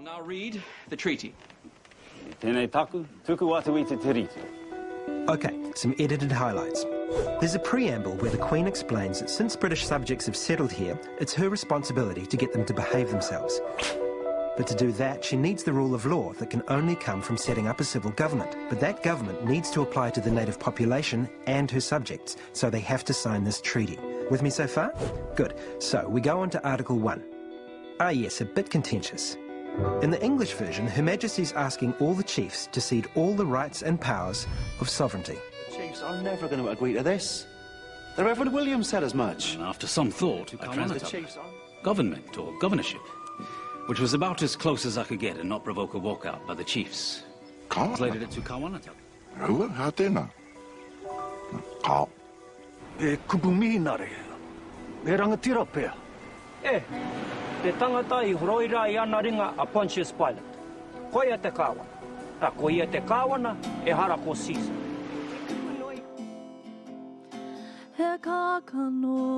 We'll now read the treaty. Okay, some edited highlights. There's a preamble where the Queen explains that since British subjects have settled here, it's her responsibility to get them to behave themselves. But to do that, she needs the rule of law that can only come from setting up a civil government. But that government needs to apply to the native population and her subjects, so they have to sign this treaty. With me so far? Good. So, we go on to Article 1. Ah yes, a bit contentious. In the English version, Her Majesty's asking all the chiefs to cede all the rights and powers of sovereignty. The chiefs are never going to agree to this. The Reverend William said as much. And after some thought, Kawanatanga, government or governorship, which was about as close as I could get and not provoke a walkout by the chiefs. Translated it to Kawanatanga. Kubuminare. Merangatira pe. Te tangata I horoira I ana ringa a Pontius Pilate. Koia te kawana. A koia te kawana e hara ko sisa. He kakanoa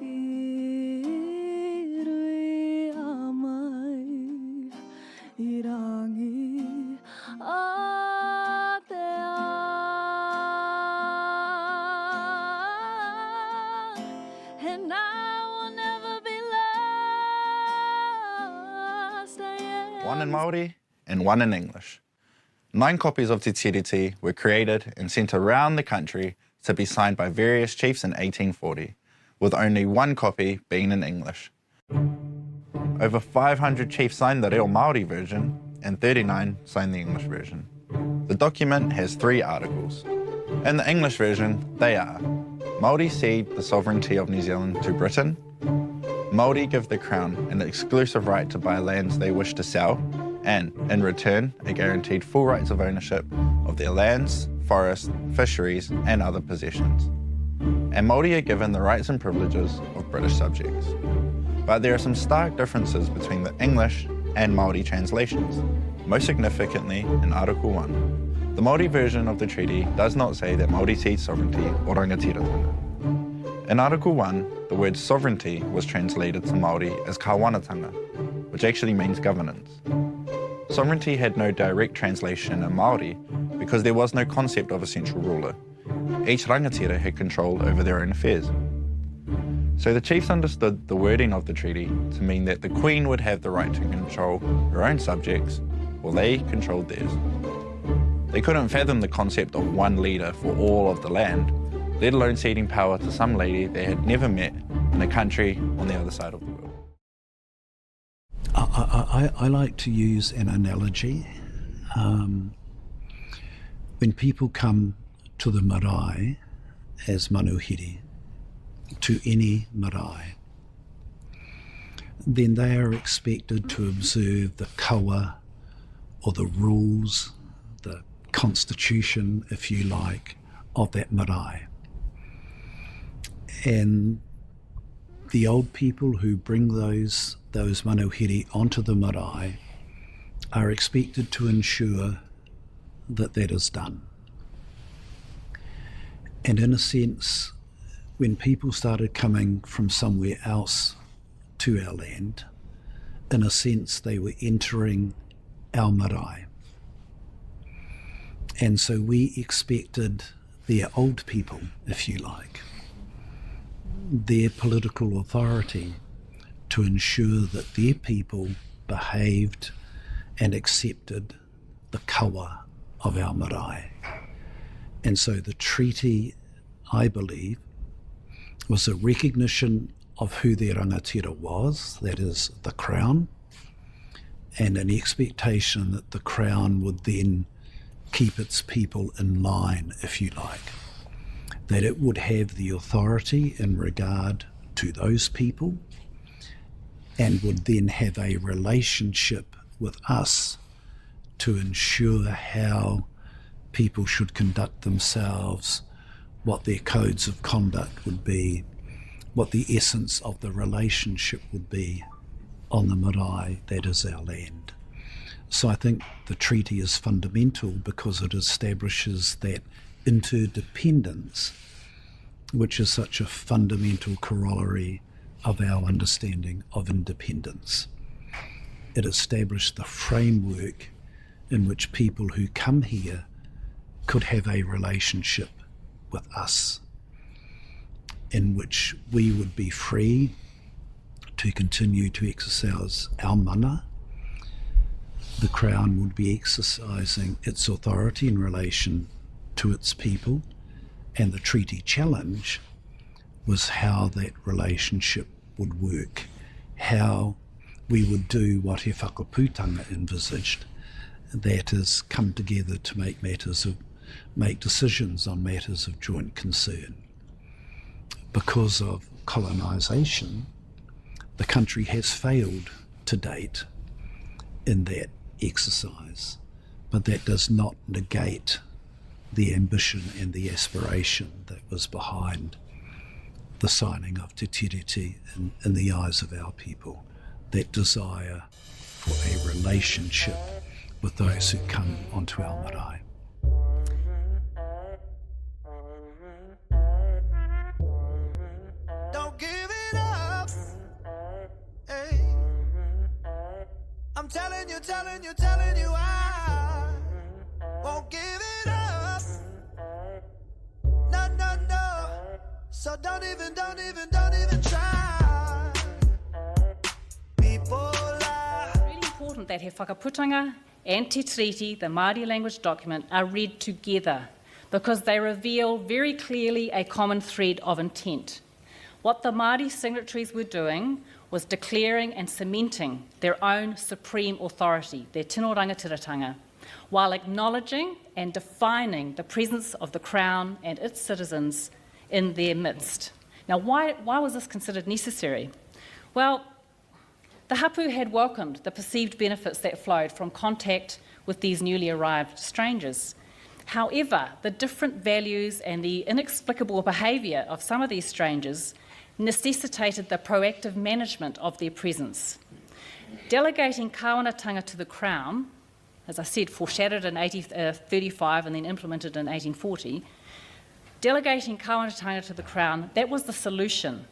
irui amai irangi and I will never be lost. One in Māori and one in English. 9 copies of Te Tiriti were created and sent around the country to be signed by various chiefs in 1840, with only 1 copy being in English. Over 500 chiefs signed the Reo Māori version and 39 signed the English version. The document has 3 articles. In the English version, they are: Māori cede the sovereignty of New Zealand to Britain. Māori give the Crown an exclusive right to buy lands they wish to sell, and, in return, are guaranteed full rights of ownership of their lands, forests, fisheries, and other possessions. And Māori are given the rights and privileges of British subjects. But there are some stark differences between the English and Māori translations, most significantly in Article 1. The Māori version of the treaty does not say that Māori cede sovereignty o rangatiratanga. In Article 1, the word sovereignty was translated to Māori as Kawanatanga, which actually means governance. Sovereignty had no direct translation in Māori because there was no concept of a central ruler. Each rangatira had control over their own affairs. So the chiefs understood the wording of the treaty to mean that the Queen would have the right to control her own subjects, while they controlled theirs. They couldn't fathom the concept of one leader for all of the land, let alone ceding power to some lady they had never met in a country on the other side of the world. I like to use an analogy. When people come to the marae as manuhiri, to any marae, then they are expected to observe the kawa, or the rules, the constitution, if you like, of that marae. And the old people who bring those manuhiri onto the marae are expected to ensure that that is done. And in a sense, when people started coming from somewhere else to our land, in a sense they were entering our marae. And so we expected their old people, if you like, their political authority, to ensure that their people behaved and accepted the kawa of our marae. And so the treaty, I believe, was a recognition of who their rangatira was, that is the Crown, and an expectation that the Crown would then keep its people in line, if you like, that it would have the authority in regard to those people and would then have a relationship with us to ensure how people should conduct themselves, what their codes of conduct would be, what the essence of the relationship would be on the marae that is our land. So I think the treaty is fundamental because it establishes that interdependence, which is such a fundamental corollary of our understanding of independence. It established the framework in which people who come here could have a relationship with us, in which we would be free to continue to exercise our mana. The Crown would be exercising its authority in relation to its people, and the treaty challenge was how that relationship would work, how we would do what He Whakaputanga envisaged, that is, come together to make decisions on matters of joint concern. Because of colonisation, the country has failed to date in that exercise, but that does not negate the ambition and the aspiration that was behind the signing of Te Tiriti in the eyes of our people, that desire for a relationship with those who come onto our marae. Don't give it up. Hey. I'm telling you, I won't give it up. No, no, no. So don't even try. People lie. It's really important that He Whakaputanga and Te Tiriti, the Māori language document, are read together because they reveal very clearly a common thread of intent. What the Māori signatories were doing was declaring and cementing their own supreme authority, their tino rangatiratanga, while acknowledging and defining the presence of the Crown and its citizens in their midst. Now, why was this considered necessary? Well, the hapu had welcomed the perceived benefits that flowed from contact with these newly arrived strangers. However, the different values and the inexplicable behaviour of some of these strangers necessitated the proactive management of their presence. Delegating Kawanatanga to the Crown, as I said, foreshadowed in 1835 and then implemented in 1840, delegating Kawanatanga to the Crown, that was the solution.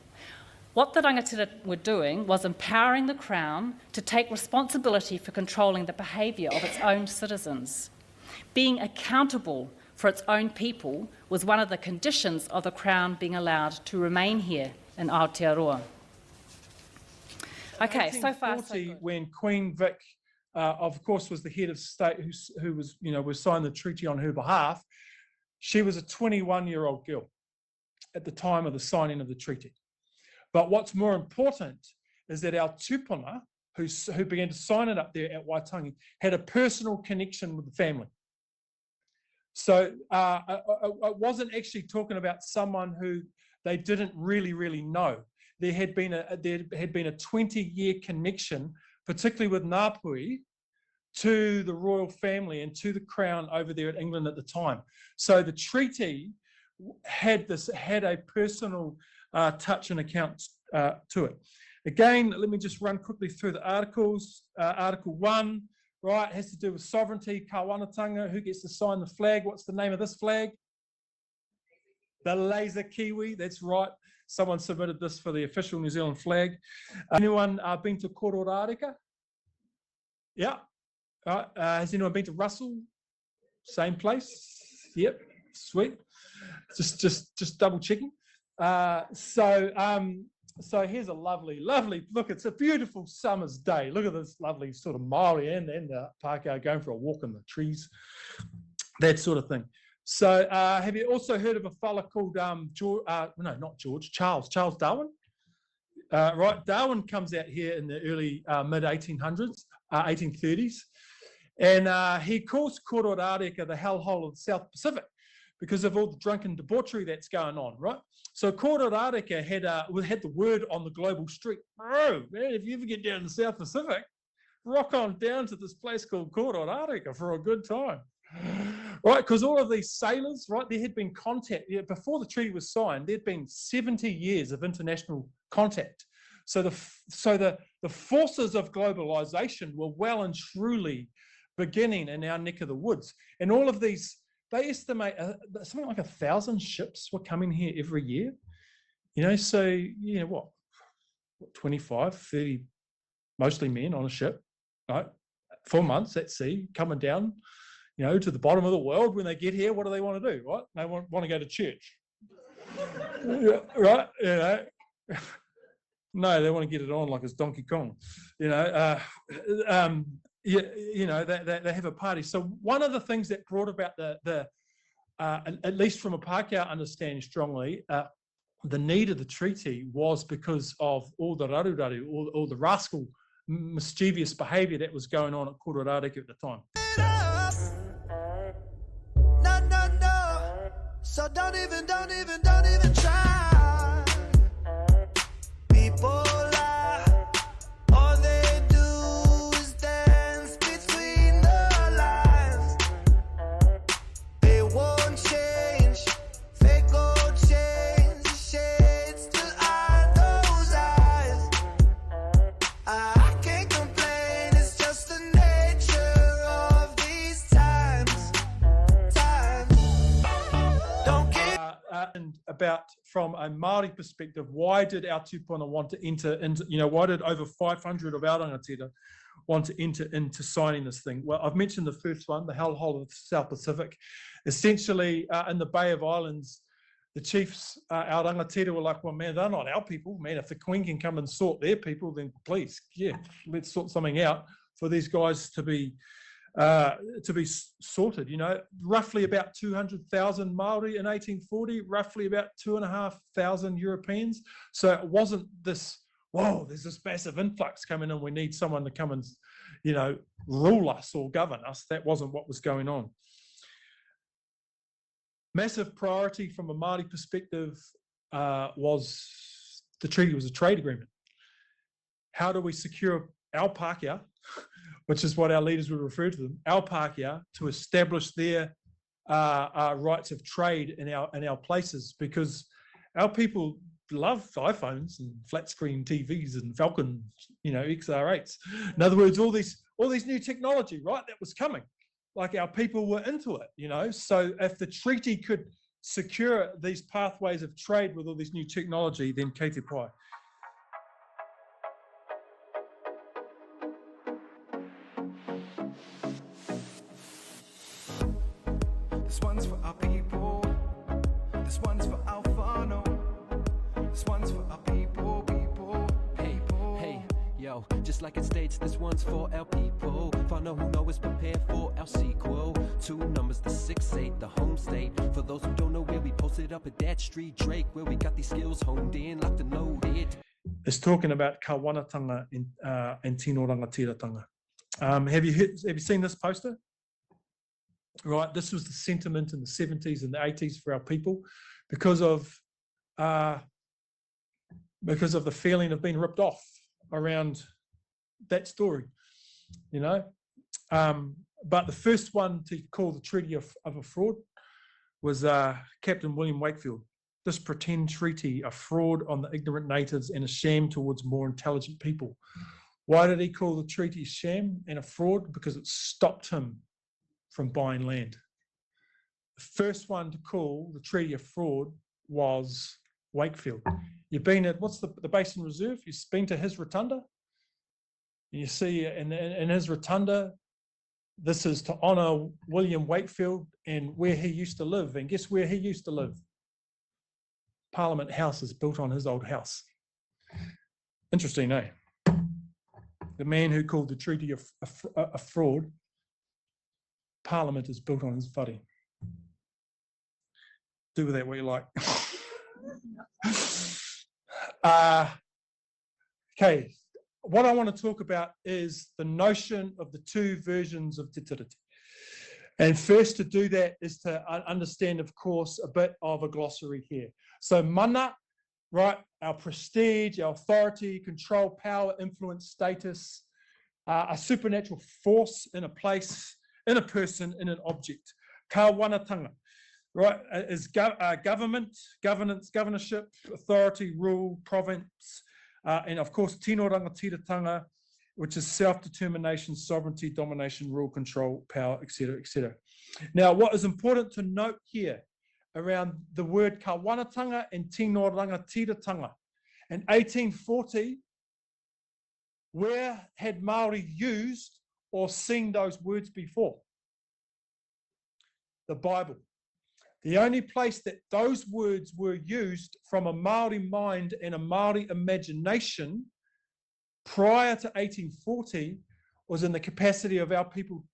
What the rangatira were doing was empowering the Crown to take responsibility for controlling the behaviour of its own citizens. Being accountable for its own people was one of the conditions of the Crown being allowed to remain here in Aotearoa. Okay, so far so good. When Queen Vic, of course, was the head of state who was, was signed the treaty on her behalf, she was a 21-year-old girl at the time of the signing of the treaty. But what's more important is that our tupuna, who began to sign it up there at Waitangi, had a personal connection with the family. So it wasn't actually talking about someone who they didn't really know. There had been a 20-year connection, particularly with Ngāpuhi, to the royal family and to the Crown over there at England at the time. So the treaty had a personal touch and account to it. Again, let me just run quickly through the articles. Article 1, right, has to do with sovereignty, Kawanatanga. Who gets to sign the flag? What's the name of this flag? The laser kiwi, that's right. Someone submitted this for the official New Zealand flag. Anyone been to Kororareka? Yeah. Has anyone been to Russell? Same place? Yep, sweet. Just double checking. So here's a lovely, look, it's a beautiful summer's day. Look at this lovely sort of Maori and the Pākehā going for a walk in the trees, that sort of thing. So have you also heard of a fella called Charles Darwin? Right, Darwin comes out here in the early mid-1800s, 1830s, and he calls Kororareka the hellhole of the South Pacific because of all the drunken debauchery that's going on, right? So Kororareka had the word on the global street. Oh, man, if you ever get down to the South Pacific, rock on down to this place called Kororareka for a good time. Right, because all of these sailors, right, there had been contact. Before the treaty was signed, there'd been 70 years of international contact. So the forces of globalization were well and truly beginning in our neck of the woods. And all of these, they estimate something like 1,000 ships were coming here every year. So, what? 25, 30, mostly men on a ship, right? 4 months at sea, coming down, to the bottom of the world. When they get here, what do they want to do, right? They want to go to church. Yeah, right? No, they want to get it on like it's Donkey Kong. They have a party. So one of the things that brought about the at least from a Pākehā understanding strongly, the need of the treaty was because of all the raruraru, all the rascal, mischievous behaviour that was going on at Kororareka at the time. No. So don't even try. People lie. All they do is dance between the lines. They won't change. Fake gold chains, shades still are those eyes. I can't complain. It's just the nature of these times. Don't give. And about from a Māori perspective, why did our tupuna want to enter into, why did over 500 of our rangatira want to enter into signing this thing? Well, I've mentioned the first one, the hellhole of the South Pacific. Essentially, in the Bay of Islands, the chiefs, our rangatira were like, well, man, they're not our people. Man, if the Queen can come and sort their people, then please, let's sort something out for these guys to be sorted. Roughly about 200,000 Māori in 1840, roughly about 2,500 Europeans. So it wasn't this, whoa, there's this massive influx coming in, we need someone to come and, rule us or govern us. That wasn't what was going on. Massive priority from a Māori perspective was the treaty was a trade agreement. How do we secure our Pākehā, which is what our leaders would refer to them, our Pākehā, to establish their rights of trade in our places, because our people love iPhones and flat screen TVs and Falcon, XR8s. In other words, all these new technology, right, that was coming. Like our people were into it, So if the treaty could secure these pathways of trade with all this new technology, then kei te pai. This one's for our people. This one's for our whānau. This one's for our people. Hey, yo, just like it states, this one's for our people. Whānau who know is prepared for our sequel. 2 numbers, the 6-8, the home state. For those who don't know where we posted up at that street, Drake, where we got these skills honed in, locked and loaded. It's talking about Kawanatanga and Tino Rangatiratanga. Have you seen this poster? Right, this was the sentiment in the 70s and the 80s for our people because of the feeling of being ripped off around that story, But the first one to call the treaty of a fraud was Captain William Wakefield. This pretend treaty, a fraud on the ignorant natives and a sham towards more intelligent people. Why did he call the treaty sham and a fraud? Because it stopped him from buying land. The first one to call the treaty a fraud was Wakefield. You've been at, what's the Basin Reserve? You've been to his rotunda? And you see in his rotunda, this is to honour William Wakefield and where he used to live. And guess where he used to live? Parliament House is built on his old house. Interesting, eh? The man who called the treaty a fraud, Parliament is built on his whare. Do with that what you like. Okay, what I want to talk about is the notion of the 2 versions of te tiriti. And first to do that is to understand, of course, a bit of a glossary here. So mana, right, our prestige, our authority, control, power, influence, status, a supernatural force in a place, in a person, in an object. Kawanatanga, right, is government, governance, governorship, authority, rule, province, and of course, tino rangatiratanga, which is self-determination, sovereignty, domination, rule, control, power, etc., etc. Now, what is important to note here around the word Kawanatanga and tino rangatiratanga. In 1840, Where had Maori used or seen those words before? The Bible. The only place that those words were used from a Maori mind and a Maori imagination prior to 1840 was in the capacity of our people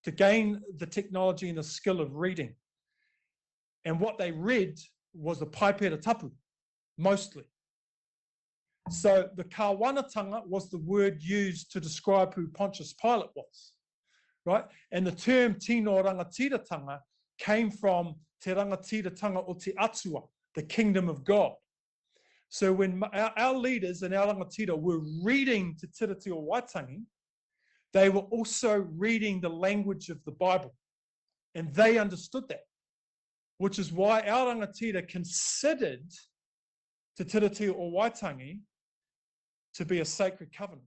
to gain the technology and the skill of reading. And what they read was the paipera tapu, mostly. So the Kawanatanga was the word used to describe who Pontius Pilate was, right? And the term tino rangatiratanga came from te rangatiratanga o te atua, the kingdom of God. So when our leaders and our rangatira were reading Te Tiriti o Waitangi, they were also reading the language of the Bible. And they understood that, which is why our rangatira considered Te Tiriti o Waitangi to be a sacred covenant.